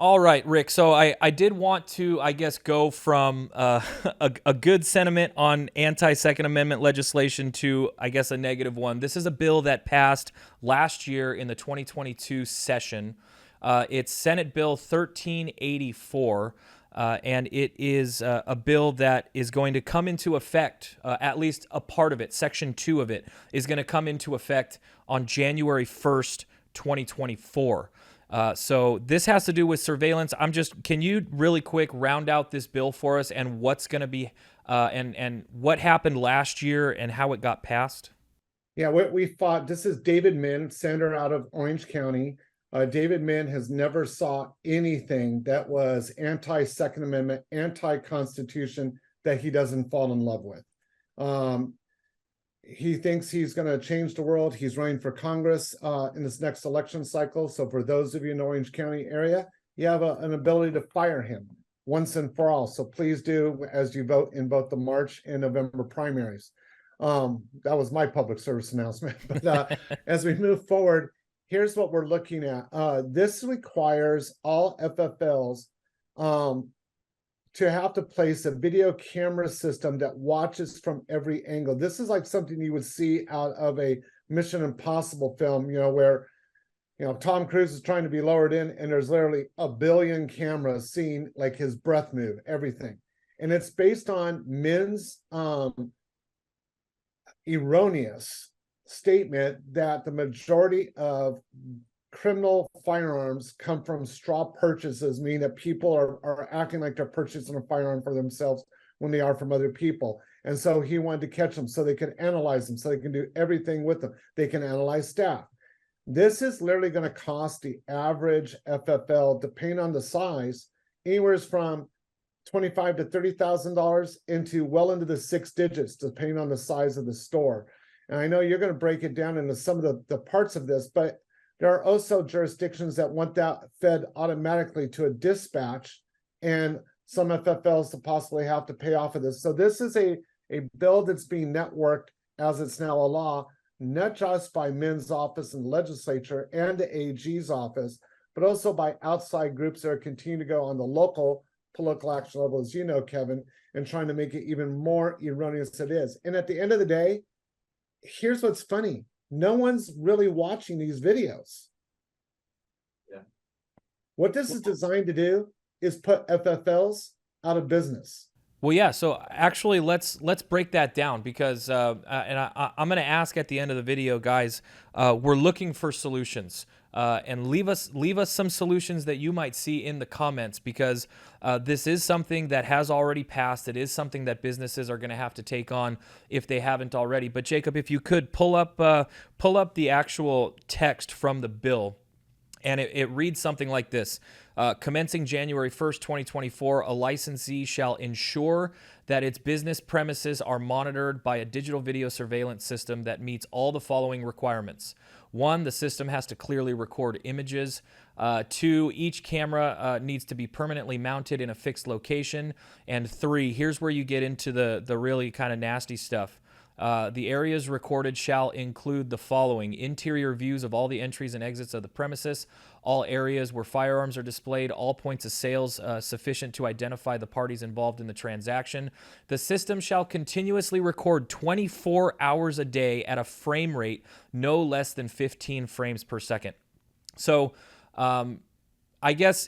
All right, Rick. So I did want to, I guess, go from a good sentiment on anti-Second Amendment legislation to, I guess, a negative one. This is a bill that passed last year in the 2022 session. It's Senate Bill 1384, and it is a bill that is going to come into effect, at least a part of it, Section 2 of it, is going to come into effect on January 1st, 2024. So this has to do with surveillance. Can you really quick round out this bill for us and what's going to be, and what happened last year and how it got passed? Yeah, what we fought, this is David Min, senator out of Orange County. David Min has never saw anything that was anti-Second Amendment, anti-Constitution that he doesn't fall in love with. He thinks he's going to change the world. He's running for Congress in this next election cycle. So for those of you in the Orange County area, you have an ability to fire him once and for all. So please do as you vote in both the March and November primaries. That was my public service announcement. But as we move forward, here's what we're looking at. This requires all FFLs to have to place a video camera system that watches from every angle. This is like something you would see out of a Mission Impossible film, where, Tom Cruise is trying to be lowered in and there's literally a billion cameras seeing like his breath move, everything. And it's based on Min's erroneous statement that the majority of criminal firearms come from straw purchases, meaning that people are acting like they're purchasing a firearm for themselves when they are from other people. And so he wanted to catch them so they can analyze them, so they can do everything with them. They can analyze staff. This is literally going to cost the average FFL, depending on the size, anywhere from $25,000 to $30,000 into the 6 digits, depending on the size of the store. And I know you're going to break it down into some of the parts of this, but there are also jurisdictions that want that fed automatically to a dispatch, and some FFLs to possibly have to pay off of this. So this is a bill that's being networked as it's now a law, not just by Min's office and the legislature and the AG's office, but also by outside groups that are continuing to go on the local political action level, as you know, Kevin, and trying to make it even more erroneous than it is. And at the end of the day, here's what's funny. No one's really watching these videos. Yeah. What this is designed to do is put FFLs out of business. Well, yeah. So actually, let's break that down because, and I'm going to ask at the end of the video, guys. We're looking for solutions, and leave us some solutions that you might see in the comments, because this is something that has already passed. It is something that businesses are going to have to take on if they haven't already. But Jacob, if you could pull up the actual text from the bill. And it reads something like this. Commencing January 1st, 2024, a licensee shall ensure that its business premises are monitored by a digital video surveillance system that meets all the following requirements. 1, the system has to clearly record images. 2, each camera needs to be permanently mounted in a fixed location. And 3, here's where you get into the really kind of nasty stuff. The areas recorded shall include the following: interior views of all the entries and exits of the premises, all areas where firearms are displayed, all points of sales sufficient to identify the parties involved in the transaction. The system shall continuously record 24 hours a day at a frame rate no less than 15 frames per second. So I guess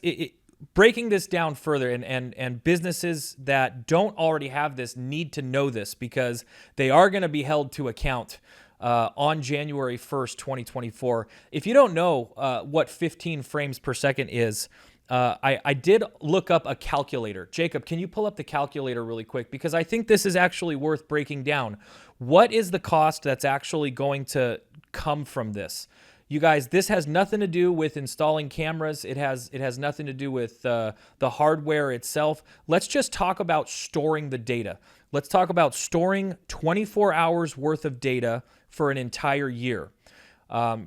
breaking this down further, and businesses that don't already have this need to know this, because they are going to be held to account on January 1st, 2024. If you don't know what 15 frames per second is, I did look up a calculator. Jacob, can you pull up the calculator really quick? Because I think this is actually worth breaking down. What is the cost that's actually going to come from this? You guys, this has nothing to do with installing cameras. It has nothing to do with the hardware itself. Let's just talk about storing the data. Let's talk about storing 24 hours worth of data for an entire year.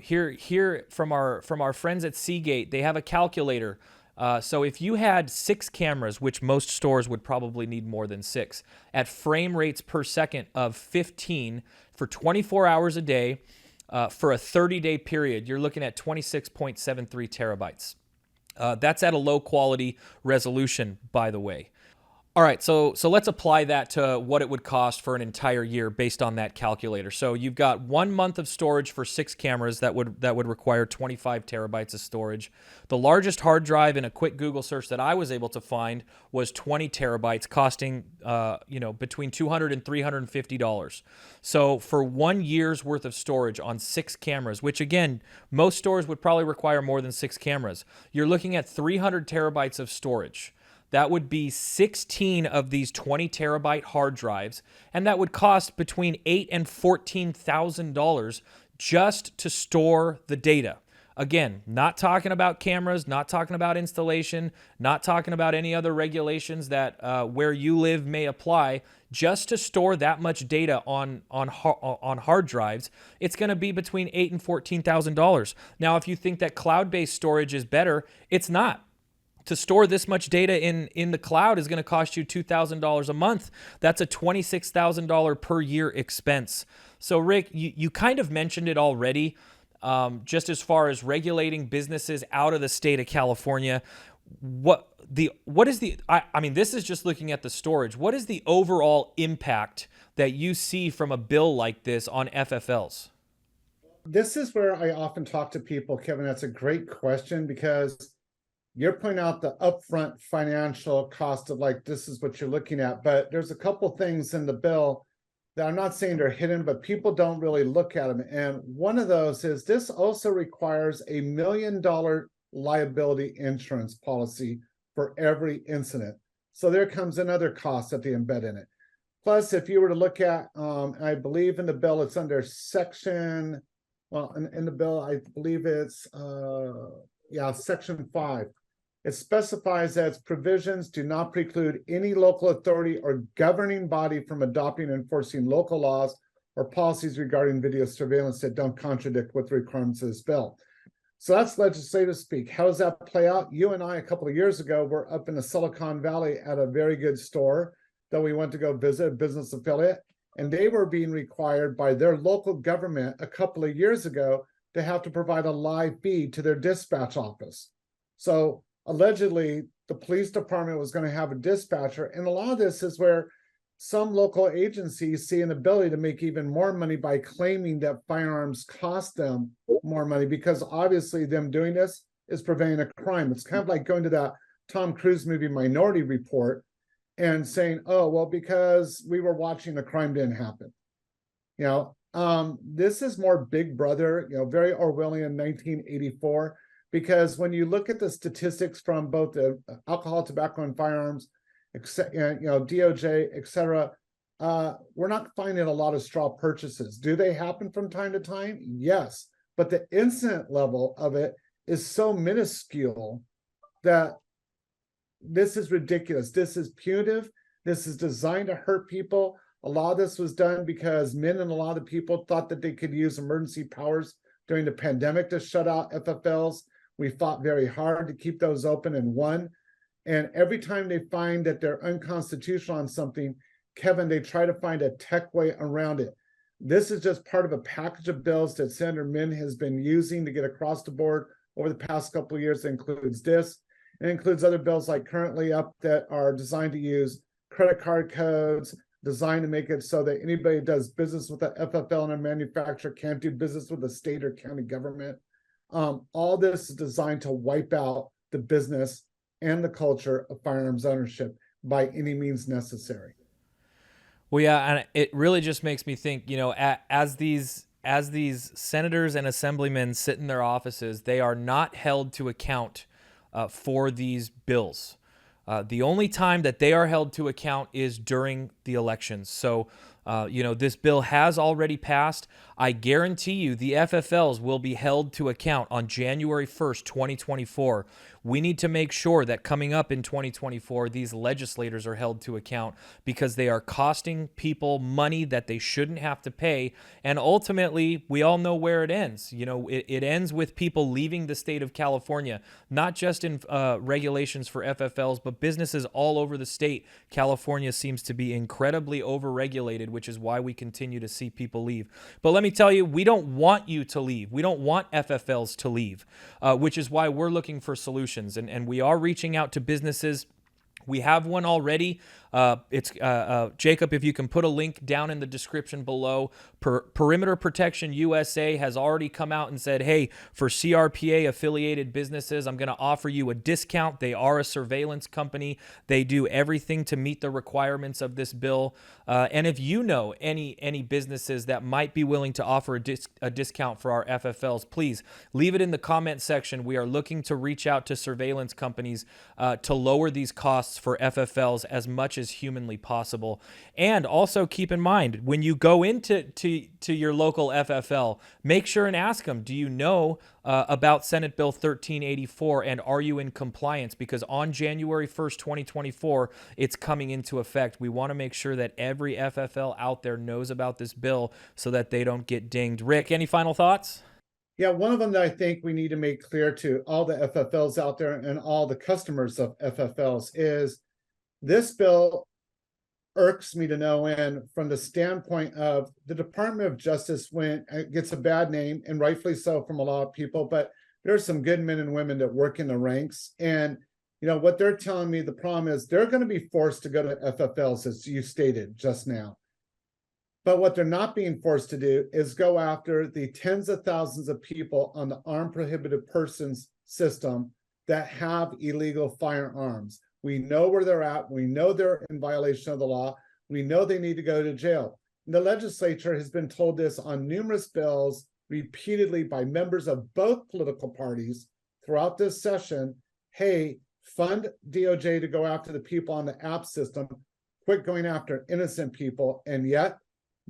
Here from our friends at Seagate, they have a calculator. So if you had 6 cameras, which most stores would probably need more than 6, at frame rates per second of 15 for 24 hours a day, for a 30-day period, you're looking at 26.73 terabytes. That's at a low quality resolution, by the way. All right, so let's apply that to what it would cost for an entire year based on that calculator. So you've got 1 month of storage for 6 cameras that would require 25 terabytes of storage. The largest hard drive in a quick Google search that I was able to find was 20 terabytes, costing between $200 and $350. So for 1 year's worth of storage on 6 cameras, which again most stores would probably require more than 6 cameras, you're looking at 300 terabytes of storage. That would be 16 of these 20 terabyte hard drives, and that would cost between $8,000 and $14,000 just to store the data. Again, not talking about cameras, not talking about installation, not talking about any other regulations that where you live may apply. Just to store that much data on hard drives, it's going to be between $8,000 and $14,000. Now, if you think that cloud-based storage is better, it's not. To store this much data in the cloud is going to cost you $2,000 a month. That's a $26,000 per year expense. So Rick, you kind of mentioned it already, just as far as regulating businesses out of the state of California. What is the, I mean, this is just looking at the storage. What is the overall impact that you see from a bill like this on FFLs? This is where I often talk to people, Kevin. That's a great question, because you're pointing out the upfront financial cost of, like, this is what you're looking at. But there's a couple things in the bill that I'm not saying they're hidden, but people don't really look at them. And one of those is this also requires a $1 million liability insurance policy for every incident. So there comes another cost that they embed in it. Plus, if you were to look at, I believe in the bill, it's under section, well, in the bill, I believe it's, section 5. It specifies that its provisions do not preclude any local authority or governing body from adopting and enforcing local laws or policies regarding video surveillance that don't contradict with the requirements of this bill. So that's legislative speak. How does that play out? You and I, a couple of years ago, were up in the Silicon Valley at a very good store that we went to go visit, a business affiliate, and they were being required by their local government a couple of years ago to have to provide a live feed to their dispatch office. So allegedly, the police department was going to have a dispatcher. And a lot of this is where some local agencies see an ability to make even more money by claiming that firearms cost them more money, because obviously them doing this is preventing a crime. It's kind of like going to that Tom Cruise movie Minority Report and saying, oh, well, because we were watching, the crime didn't happen. This is more Big Brother, very Orwellian 1984. Because when you look at the statistics from both the alcohol, tobacco, and firearms, DOJ, et cetera, we're not finding a lot of straw purchases. Do they happen from time to time? Yes. But the incident level of it is so minuscule that this is ridiculous. This is punitive. This is designed to hurt people. A lot of this was done because men and a lot of people thought that they could use emergency powers during the pandemic to shut out FFLs. We fought very hard to keep those open and won. And every time they find that they're unconstitutional on something, Kevin, they try to find a tech way around it. This is just part of a package of bills that Senator Min has been using to get across the board over the past couple of years. It includes this. It includes other bills like currently up that are designed to use credit card codes, designed to make it so that anybody who does business with the FFL and a manufacturer can't do business with the state or county government. All this is designed to wipe out the business and the culture of firearms ownership by any means necessary. Well, yeah, and it really just makes me think, as these senators and assemblymen sit in their offices, they are not held to account for these bills. The only time that they are held to account is during the elections. So, this bill has already passed. I guarantee you the FFLs will be held to account on January 1st, 2024. We need to make sure that coming up in 2024, these legislators are held to account, because they are costing people money that they shouldn't have to pay. And ultimately, we all know where it ends. It ends with people leaving the state of California, not just in regulations for FFLs, but businesses all over the state. California seems to be incredibly overregulated, which which is why we continue to see people leave. But let me tell you, we don't want you to leave. We don't want FFLs to leave, which is why we're looking for solutions. And we are reaching out to businesses. We have one already. It's Jacob, if you can put a link down in the description below. Perimeter Protection USA has already come out and said, hey, for CRPA affiliated businesses, I'm going to offer you a discount. They are a surveillance company. They do everything to meet the requirements of this bill. And if you know any businesses that might be willing to offer a discount for our FFLs, please leave it in the comment section. We are looking to reach out to surveillance companies to lower these costs for FFLs as much as humanly possible. And also keep in mind, when you go into your local FFL, make sure and ask them, do you know about Senate Bill 1384 and are you in compliance? Because on January 1st, 2024, it's coming into effect. We want to make sure that every FFL out there knows about this bill so that they don't get dinged. Rick, any final thoughts? Yeah, one of them that I think we need to make clear to all the FFLs out there and all the customers of FFLs is this bill irks me to no end from the standpoint of the Department of Justice when it gets a bad name, and rightfully so from a lot of people, but there's some good men and women that work in the ranks. And you know what they're telling me, the problem is they're going to be forced to go to FFLs, as you stated just now. But what they're not being forced to do is go after the tens of thousands of people on the armed prohibited persons system that have illegal firearms. We know where they're at. We know they're in violation of the law. We know they need to go to jail. The legislature has been told this on numerous bills repeatedly by members of both political parties throughout this session. Hey, fund DOJ to go after the people on the app system. Quit going after innocent people. And yet,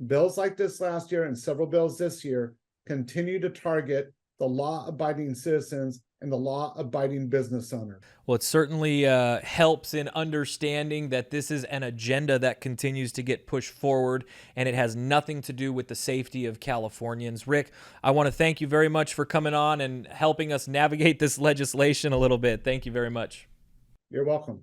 bills like this last year and several bills this year continue to target the law-abiding citizens and the law-abiding business owners. Well, it certainly helps in understanding that this is an agenda that continues to get pushed forward, and it has nothing to do with the safety of Californians. Rick, I want to thank you very much for coming on and helping us navigate this legislation a little bit. Thank you very much. You're welcome.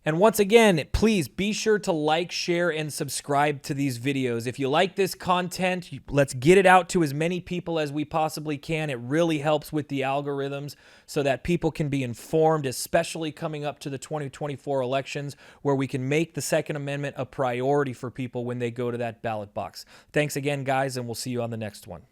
And once again, please be sure to like, share, and subscribe to these videos. If you like this content, let's get it out to as many people as we possibly can. It really helps with the algorithms so that people can be informed, especially coming up to the 2024 elections, where we can make the Second Amendment a priority for people when they go to that ballot box. Thanks again, guys, and we'll see you on the next one.